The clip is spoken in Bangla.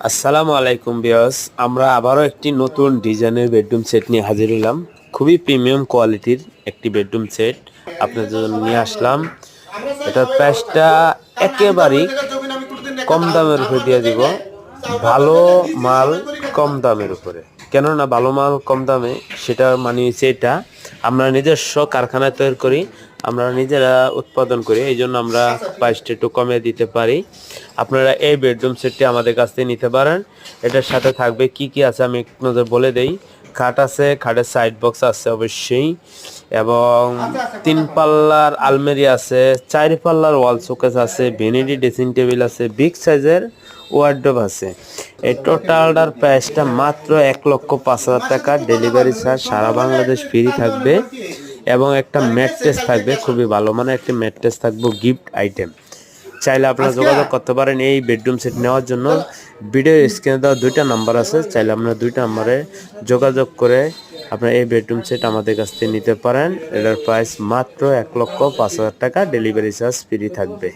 আসসালামু আলাইকুম ভিউয়ার্স, আমরা আবারও একটি নতুন ডিজাইনের বেডরুম সেট নিয়ে হাজির হলাম। খুবই প্রিমিয়াম কোয়ালিটির একটি বেডরুম সেট আপনাদের জন্য নিয়ে আসলাম। এটার প্রাইসটা একেবারেই কম দামের উপরে দিয়ে দিব। ভালো মাল কম দামের উপরে, কেননা ভালো মাল কম দামে সেটা মানে হচ্ছে এটা আমরা নিজস্ব কারখানায় তৈরি করি, আমরা নিজেরা উৎপাদন করি, এই জন্য আমরা প্রাইসটা একটু কমে দিতে পারি। আপনারা এই বেডরুম সেটটি আমাদের কাছ থেকে নিতে পারেন। এটার সাথে থাকবে কি কি আছে আমি এক নজর বলে দেই। খাট আছে, খাটের সাইড বক্স আছে অবশ্যই, এবং 3 পাল্লার আলমারি আছে, 4 পাল্লার ওয়াল শোকেস আছে, ভ্যানিটি ড্রেসিং টেবিল আছে, বিগ সাইজের ওয়ার্ডরোব আছে। এই টোটালটার প্রাইসটা মাত্র 1,05,000 টাকা। ডেলিভারি চার্জ সারা বাংলাদেশ ফ্রি থাকবে, এবং একটা ম্যাট্রেস থাকবে, খুবই ভালো মানের একটি ম্যাট্রেস থাকবে, গিফট আইটেম। চাইলে আপনারা যোগাযোগ করতে পারেন এই বেডরুম সেট নেওয়ার জন্য। ভিডিও স্ক্রিনে দেওয়া 2টা নাম্বার আছে, চাইলে আপনারা 2টা নাম্বারে যোগাযোগ করে আপনারা এই বেডরুম সেট আমাদের কাছ থেকে নিতে পারেন। এটার প্রাইস মাত্র 1,05,000 টাকা, ডেলিভারি চার্জ ফ্রি থাকবে।